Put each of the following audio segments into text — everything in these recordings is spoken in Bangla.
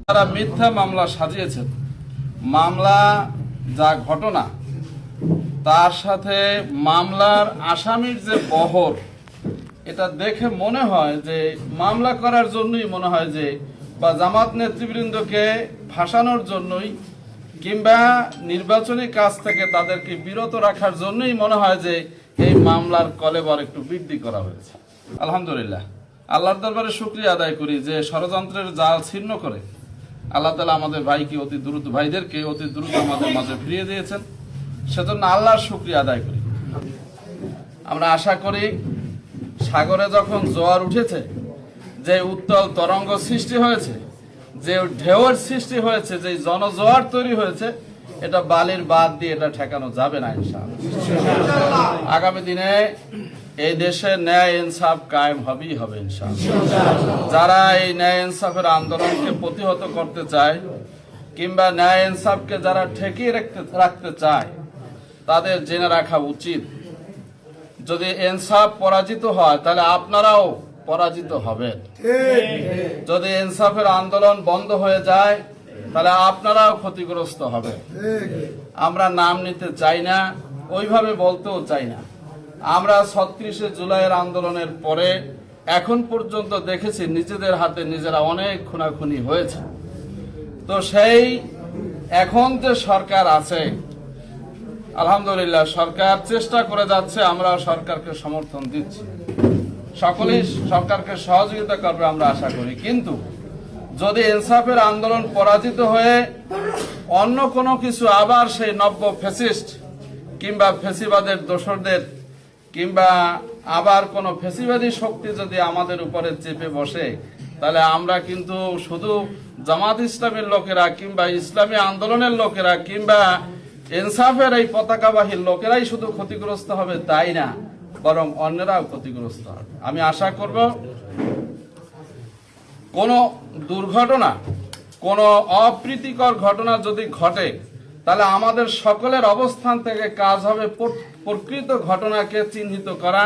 তারা মিথ্যা মামলা সাজিয়েছেন। মামলা যা ঘটনা তার সাথে মামলার আসামির যে বহর, এটা দেখে মনে হয় যে মামলা করার জন্যই মনে হয় যে, বা জামাত নেতৃবৃন্দকে ফাঁসানোর জন্যই কিংবা নির্বাচনী কাজ থেকে তাদেরকে বিরত রাখার জন্যই মনে হয় যে এই মামলার কলেবর একটু বৃদ্ধি করা হয়েছে। আলহামদুলিল্লাহ, আল্লাহর দরবারে শুকরিয়া আদায় করি যে ষড়যন্ত্রের জাল ছিন্ন করে আল্লাহ তাআলা আমাদের ভাইদেরকে অতি দ্রুত আমাদের মাঝে ফিরিয়ে দিয়েছেন। সেজন্য আল্লাহর শুকরিয়া আদায় করি। আমরা আশা করি সাগরে যখন জোয়ার উঠেছে, যে উত্তাল তরঙ্গ সৃষ্টি হয়েছে, যে ঢেউয়ের সৃষ্টি হয়েছে, যে জনজোয়ার তৈরি হয়েছে, এটা বালির বাদ দিয়ে এটা ঠেকানো যাবে না ইনশাআল্লাহ। আগামী দিনে এই দেশে ন্যায় ইনসাফ কায়েম হবেই হবে ইনশাআল্লাহ। যারা এই ন্যায় ইনসাফের আন্দোলনকে প্রতিহত করতে চায় কিংবা ন্যায় ইনসাফকে যারা ঠেকিয়ে রাখতে চায়, তাদের জেনে রাখা উচিত, যদি ইনসাফ পরাজিত হয় তাহলে আপনারাও পরাজিত হবেন। যদি ইনসাফের আন্দোলন বন্ধ হয়ে যায় তাহলে আপনারাও ক্ষতিগ্রস্ত হবেন। আমরা নাম নিতে চাই না, ওইভাবে বলতেও চাই না। আমরা ৩৬শে জুলাইয়ের আন্দোলনের পরে এখন পর্যন্ত দেখেছি নিজেদের হাতে নিজেরা অনেক খুনাখুনি হয়েছে। তো সেই এখন যে সরকার আছে, আলহামদুলিল্লাহ সরকার চেষ্টা করে যাচ্ছে, আমরা সরকারকে সমর্থন দিচ্ছি, সকলেই সরকারকে সহযোগিতা করবে আমরা আশা করি। কিন্তু যদি ইনসাফের আন্দোলন পরাজিত হয়ে অন্য কোনো কিছু আবার সেই নব্য ফ্যাসিস্ট কিংবা ফ্যাসিবাদের দোসরদের কিংবা আবার কোনো ফ্যাসিবাদী শক্তি যদি আমাদের উপরে চেপে বসে, তাহলে আমরা কিন্তু শুধু জামাত ইসলামের লোকেরা কিংবা ইসলামী আন্দোলনের লোকেরা কিংবা ইনসাফের এই পতাকাবাহীর লোকেরাই শুধু ক্ষতিগ্রস্ত হবে তাই না, বরং অন্যরাও ক্ষতিগ্রস্ত হবে। আমি আশা করব কোনো দুর্ঘটনা, কোনো অপ্রীতিকর ঘটনা যদি ঘটে, তাহলে আমাদের সকলের অবস্থান থেকে কাজ হবে প্রকৃত ঘটনাকে চিহ্নিত করা,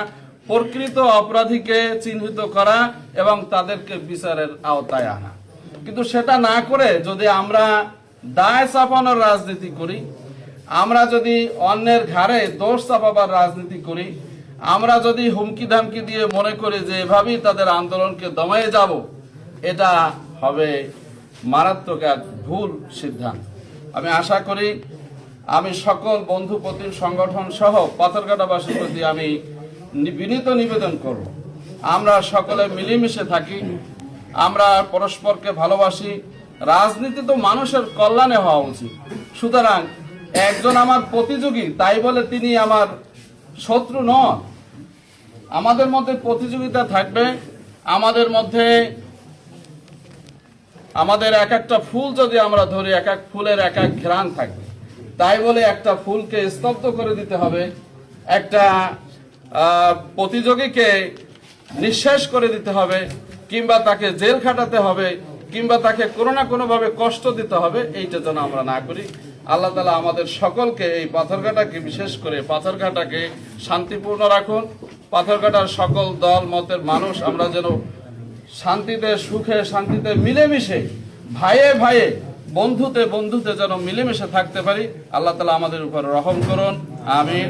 প্রকৃত অপরাধীকে চিহ্নিত করা এবং তাদেরকে বিচারের আওতায় আনা। কিন্তু সেটা না করে যদি আমরা দায় চাপানোর রাজনীতি করি, আমরা যদি অন্যের ঘাড়ে দোষ চাপাবার রাজনীতি করি, আমরা যদি হুমকি ধামকি দিয়ে মনে করি যে এভাবেই তাদের আন্দোলনকে দমায়ে যাব, এটা হবে মারাত্মক এক ভুল সিদ্ধান্ত। আমি আশা করি আমি সকল বন্ধু প্রতিম সংগঠন সহ পাথরঘাটাবাসীর প্রতি আমি বিনীত নিবেদন করব, আমরা সকলে মিলেমিশে থাকি, আমরা পরস্পরকে ভালোবাসি। রাজনীতি তো মানুষের কল্যাণে হওয়া উচিত। সুতরাং একজন আমার প্রতিযোগী তাই বলে তিনি আমার শত্রু নন। আমাদের মধ্যে প্রতিযোগিতা থাকবে, আমাদের মধ্যে আমাদের এক একটা ফুল যদি আমরা ধরি, এক এক ফুলের এক এক ঘ্রাণ থাকবে। তাই বলে একটা ফুলকে স্তব্ধ করে দিতে হবে, একটা প্রতিযোগীকে নিঃশেষ করে দিতে হবে, কিংবা তাকে জেল খাটাতে হবে, কিংবা তাকে কোনো না কোনোভাবে কষ্ট দিতে হবে, এইটা যেন আমরা না করি। আল্লাহ তাআলা আমাদের সকলকে এই পাথরঘাটাকে, বিশেষ করে পাথরঘাটাকে শান্তিপূর্ণ রাখুন। পাথরঘাটার সকল দল মতের মানুষ আমরা যেন শান্তিতে, সুখে, শান্তিতে মিলেমিশে, ভাইয়ে ভাইয়ে, বন্ধুতে বন্ধুতে যেন মিলেমিশে থাকতে পারি। আল্লাহ তাআলা আমাদের উপর রহম করুন, আমিন।